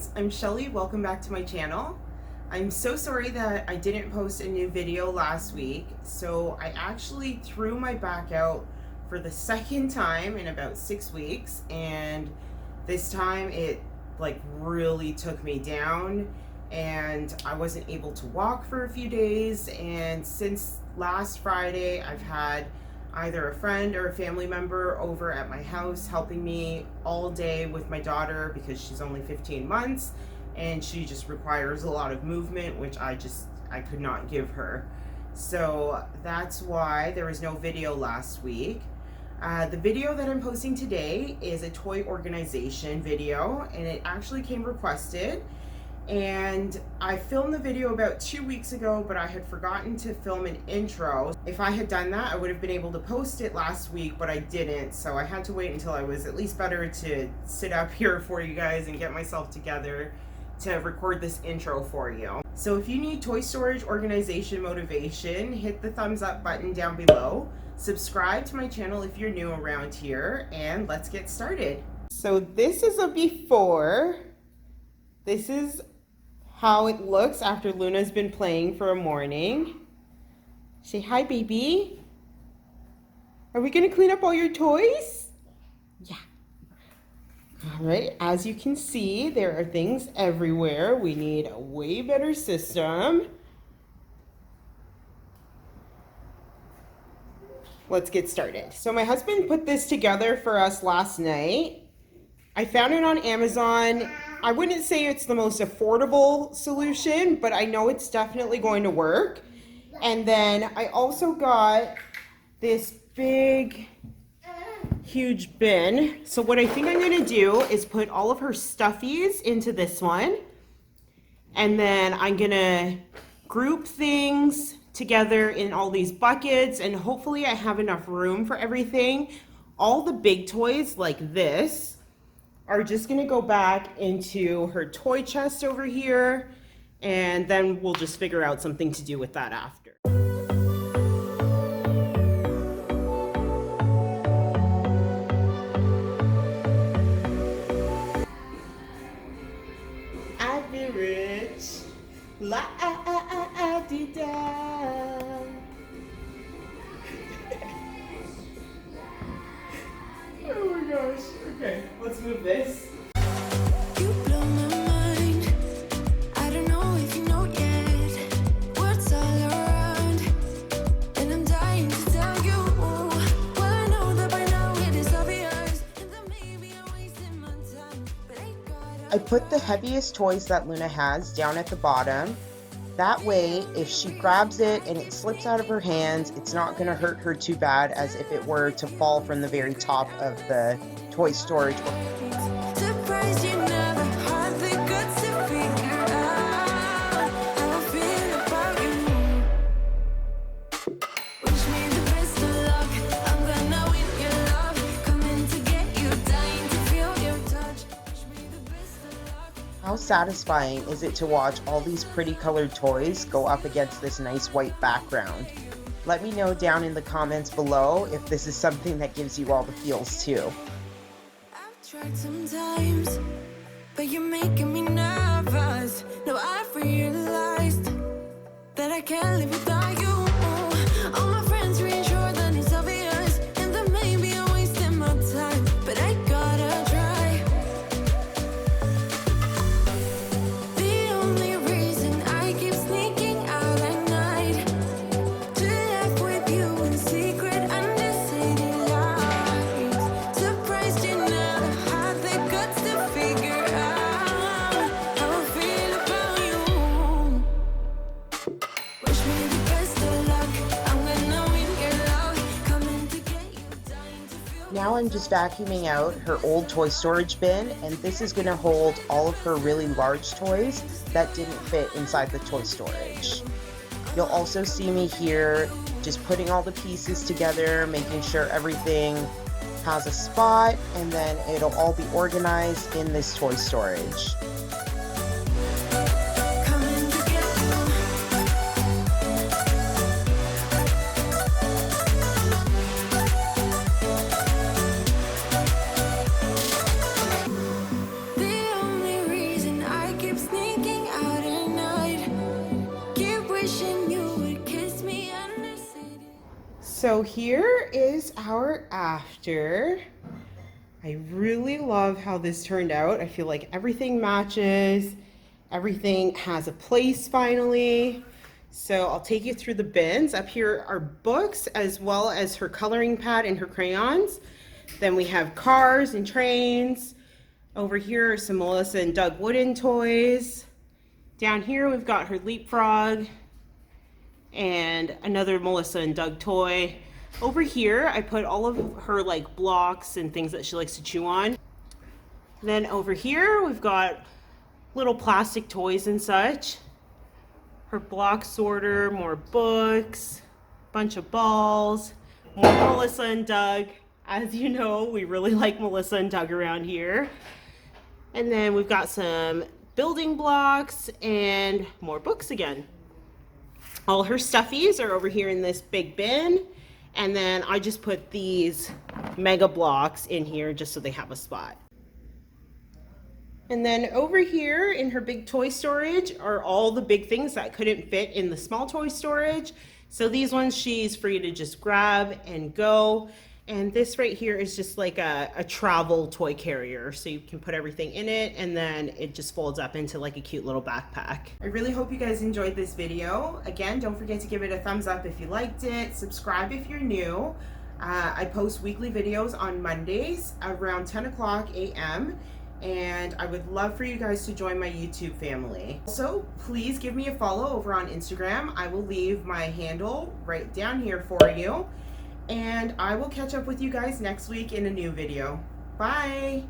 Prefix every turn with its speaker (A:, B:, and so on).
A: friends, I'm Shelly. Welcome back to my channel. I'm so sorry that I didn't post a new video last week. So I actually threw my back out for the second time in about 6 weeks, and this time it really took me down and I wasn't able to walk for a few days. And since last Friday, I've had either a friend or a family member over at my house helping me all day with my daughter because she's only 15 months and she just requires a lot of movement, which I could not give her. So that's why there was no video last week. The video that I'm posting today is a toy organization video, and it actually came requested. And I filmed the video about 2 weeks ago, but I had forgotten to film an intro. If I had done that, I would have been able to post it last week, but I didn't. So I had to wait until I was at least better to sit up here for you guys and get myself together to record this intro for you. So if you need toy storage organization motivation, hit the thumbs up button down below. Subscribe to my channel if you're new around here, and let's get started. So this is a before. This is how it looks after Luna's been playing for a morning. Say hi, baby. Are we gonna clean up all your toys? Yeah. All right, as you can see, there are things everywhere. We need a way better system. Let's get started. So my husband put this together for us last night. I found it on Amazon. I wouldn't say it's the most affordable solution, but I know it's definitely going to work. And then I also got this big, huge bin. So what I think I'm gonna do is put all of her stuffies into this one. And then I'm gonna group things together in all these buckets, and hopefully I have enough room for everything. All the big toys like this are just gonna go back into her toy chest over here, and then we'll just figure out something to do with that after. Average, la di da. Oh my gosh. Okay, let's move this.
B: You blow my mind. I don't know if you know yet what's all around, and I'm dying to tell you. Well, I know that by now it is obvious, and that maybe I'm wasting my time, but
A: I put the heaviest toys that Luna has down at the bottom. That way, if she grabs it and it slips out of her hands, it's not going to hurt her too bad as if it were to fall from the very top of the toy storage.
B: surprised you never had the guts to figure out how I feel about you. Wish me the best of luck. I'm gonna win your love. Coming to get you, dying to feel your touch. Wish me the best of luck.
A: How satisfying is it to watch all these pretty colored toys go up against this nice white background? Let me know down in the comments below if this is something that gives you all the feels too.
B: I've tried sometimes, but you're making me nervous. No, I've realized that I can't live without you. All my friends reassure that it's obvious, and that maybe I'm wasting my time, but I gotta try. The only reason I keep sneaking out at night to laugh with you in secret under city lights. Surprised you never had the guts to figure out how I feel about you. Wish me the best of luck. I'm gonna win your love. Coming to get you, dying to feel.
A: Now I'm just vacuuming out her old toy storage bin, and this is going to hold all of her really large toys that didn't fit inside the toy storage. You'll also see me here just putting all the pieces together, making sure everything has a spot, and then it'll all be organized in this toy storage.
B: Coming to get you. The only reason I
A: So here is our after. I really love how this turned out. I feel like everything matches. Everything has a place finally. So I'll take you through the bins. Up here are books as well as her coloring pad and her crayons. Then we have cars and trains. Over here are some Melissa and Doug wooden toys. Down here we've got her leapfrog and another Melissa and Doug toy. Over here I put all of her like blocks and things that she likes to chew on. Then over here we've got little plastic toys and such. Her block sorter, more books, bunch of balls, more Melissa and Doug. As you know, we really like Melissa and Doug around here. And then we've got some building blocks and more books again. All her stuffies are over here in this big bin. And then I just put these mega blocks in here just so they have a spot. And then over here in her big toy storage are all the big things that couldn't fit in the small toy storage. So these ones she's free to just grab and go. And this right here is just like a travel toy carrier. So you can put everything in it and then it just folds up into like a cute little backpack. I really hope you guys enjoyed this video. Again, don't forget to give it a thumbs up if you liked it. Subscribe if you're new. I post weekly videos on Mondays around 10 o'clock a.m. And I would love for you guys to join my YouTube family. So please give me a follow over on Instagram. I will leave my handle right down here for you. And I will catch up with you guys next week in a new video. Bye!